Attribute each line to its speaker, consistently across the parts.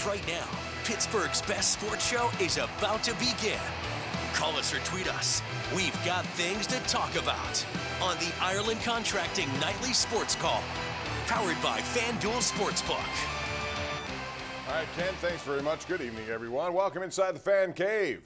Speaker 1: Right now, Pittsburgh's best sports show is about to begin. Call us or tweet us. We've got things to talk about on the Ireland Contracting Nightly Sports Call, powered by FanDuel Sportsbook.
Speaker 2: All right, Ken, thanks very much. Good evening, everyone. Welcome inside the Fan Cave.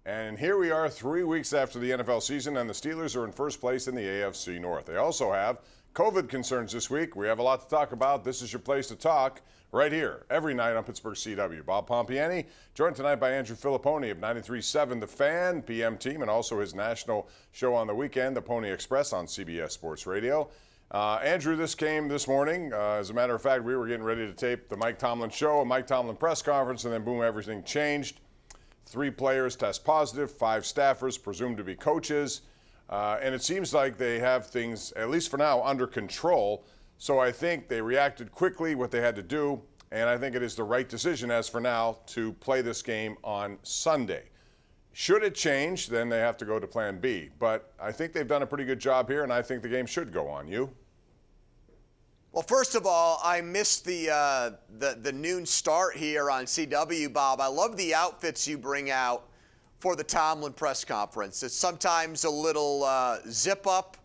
Speaker 2: And here we are 3 weeks after the NFL season, and the Steelers are in first place in the AFC North. They also have COVID concerns this week. We have a lot to talk about. This is your place to talk right here every night on Pittsburgh CW. Bob Pompeani, joined tonight by Andrew Fillipponi of 93.7 The Fan, PM team, and also his national show on the weekend, the Pony Express on CBS Sports Radio. Andrew, this came this morning. As a matter of fact, we were getting ready to tape the Mike Tomlin show, a Mike Tomlin press conference, and then boom, everything changed. 3 players test positive, 5 staffers presumed to be coaches. And it seems like they have things, at least for now, under control. So I think they reacted quickly, what they had to do, and I think it is the right decision as for now to play this game on Sunday. Should it change, then they have to go to plan B. But I think they've done a pretty good job here, and I think the game should go on. You?
Speaker 3: Well, first of all, I missed the noon start here on CW, Bob. I love the outfits you bring out for the Tomlin press conference. It's sometimes a little zip-up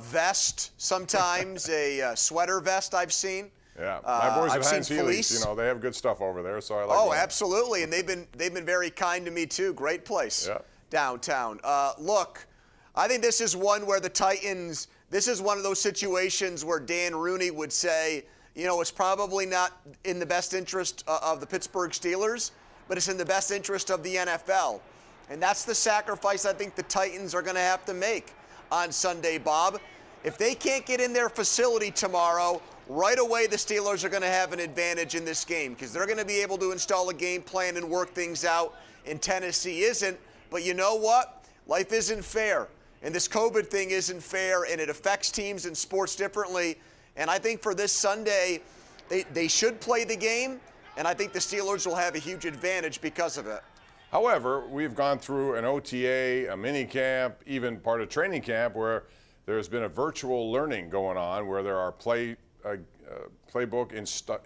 Speaker 3: vest, sometimes a sweater vest I've seen.
Speaker 2: Yeah, my boys at Heinz Healy's,
Speaker 3: fleece.
Speaker 2: you know, they have good stuff over there, so I like.
Speaker 3: Oh, absolutely, and they've been very kind to me too. Great place downtown. Look, I think this is one where the Titans. This is one of those situations where Dan Rooney would say, you know, it's probably not in the best interest of the Pittsburgh Steelers, but it's in the best interest of the NFL. And that's the sacrifice I think the Titans are going to have to make on Sunday, Bob. If they can't get in their facility tomorrow, right away the Steelers are going to have an advantage in this game because they're going to be able to install a game plan and work things out, and Tennessee isn't. But you know what? Life isn't fair. And this COVID thing isn't fair, and it affects teams and sports differently. And I think for this Sunday, they should play the game, and I think the Steelers will have a huge advantage because of it.
Speaker 2: However, we've gone through an OTA, a mini camp, even part of training camp where there's been a virtual learning going on where there are playbook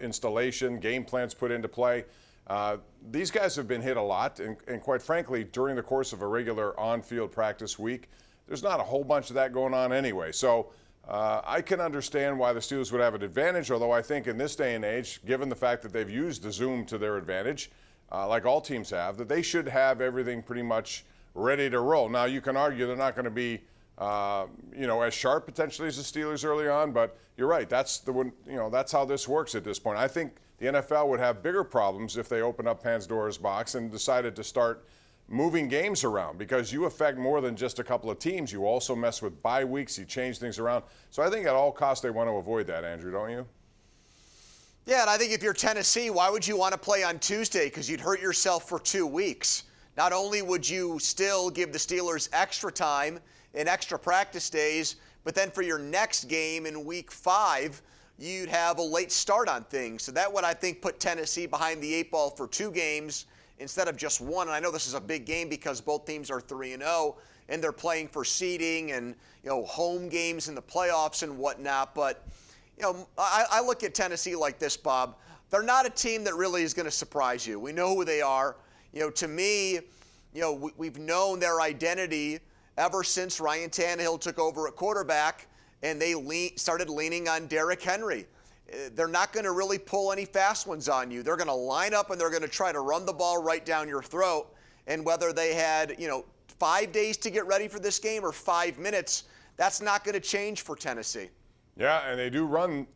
Speaker 2: installation, game plans put into play. These guys have been hit a lot, and quite frankly, during the course of a regular on-field practice week, there's not a whole bunch of that going on anyway. So I can understand why the Steelers would have an advantage, although I think in this day and age, given the fact that they've used the Zoom to their advantage, like all teams have, that they should have everything pretty much ready to roll. Now, you can argue they're not going to be as sharp potentially as the Steelers early on, but you're right. That's the one. That's how this works at this point. I think the NFL would have bigger problems if they opened up Pandora's box and decided to start moving games around, because you affect more than just a couple of teams. You also mess with bye weeks. You change things around. So I think at all costs they want to avoid that, Andrew, don't you?
Speaker 3: Yeah, and I think if you're Tennessee, why would you want to play on Tuesday? Because you'd hurt yourself for 2 weeks. Not only would you still give the Steelers extra time and extra practice days, but then for your next game in week 5, you'd have a late start on things. So that would, I think, put Tennessee behind the 8 ball for 2 games instead of just 1. And I know this is a big game because both teams are 3-0 and they're playing for seeding and, home games in the playoffs and whatnot. But, I look at Tennessee like this, Bob. They're not a team that really is going to surprise you. We know who they are. To me, we've known their identity ever since Ryan Tannehill took over at quarterback and they started leaning on Derrick Henry. They're not going to really pull any fast ones on you. They're going to line up and they're going to try to run the ball right down your throat. And whether they had, 5 days to get ready for this game or 5 minutes, that's not going to change for Tennessee.
Speaker 2: Yeah, and they do run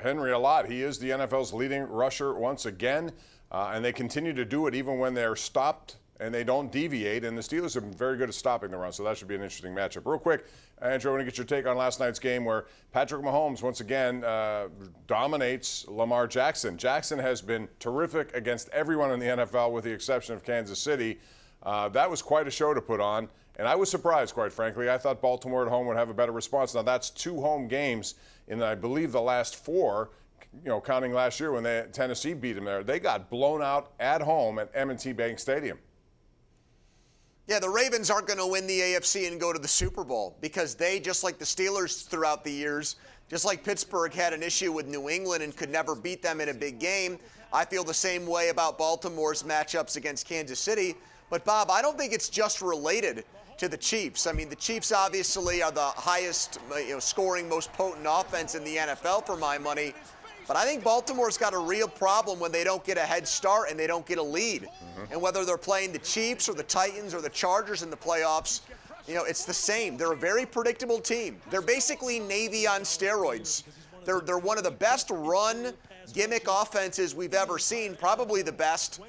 Speaker 2: Henry a lot. He is the NFL's leading rusher once again, and they continue to do it even when they're stopped and they don't deviate. And the Steelers have been very good at stopping the run, so that should be an interesting matchup. Real quick, Andrew, I want to get your take on last night's game where Patrick Mahomes once again dominates Lamar Jackson. Jackson has been terrific against everyone in the NFL with the exception of Kansas City. That was quite a show to put on, and I was surprised, quite frankly. I thought Baltimore at home would have a better response. Now, that's 2 home games in, I believe, the last 4, counting last year when Tennessee beat them there. They got blown out at home at M&T Bank Stadium.
Speaker 3: Yeah, the Ravens aren't going to win the AFC and go to the Super Bowl because they, just like the Steelers throughout the years, Just like Pittsburgh had an issue with New England and could never beat them in a big game, I feel the same way about Baltimore's matchups against Kansas City. But, Bob, I don't think it's just related to the Chiefs. I mean, the Chiefs obviously are the highest scoring, most potent offense in the NFL for my money. But I think Baltimore's got a real problem when they don't get a head start and they don't get a lead. And whether they're playing the Chiefs or the Titans or the Chargers in the playoffs, it's the same. They're a very predictable team. They're basically Navy on steroids. They're one of the best run gimmick offenses we've ever seen, probably the best,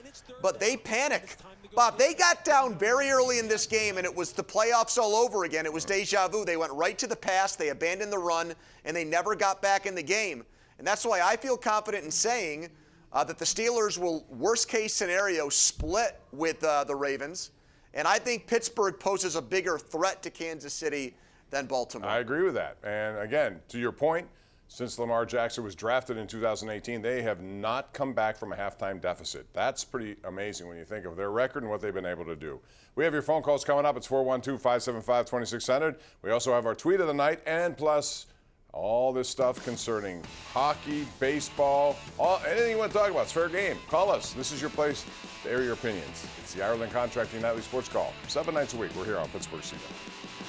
Speaker 3: but they panic. Bob, they got down very early in this game, and it was the playoffs all over again. It was deja vu. They went right to the pass, they abandoned the run, and they never got back in the game. And that's why I feel confident in saying that the Steelers will, worst-case scenario, split with the Ravens. And I think Pittsburgh poses a bigger threat to Kansas City than Baltimore.
Speaker 2: I agree with that. And, again, to your point, since Lamar Jackson was drafted in 2018, they have not come back from a halftime deficit. That's pretty amazing when you think of their record and what they've been able to do. We have your phone calls coming up. It's 412-575-2600. We also have our tweet of the night, and plus all this stuff concerning hockey, baseball, anything you want to talk about. It's fair game. Call us. This is your place to air your opinions. It's the Ireland Contracting Nightly Sports Call. 7 nights a week. We're here on Pittsburgh CDL.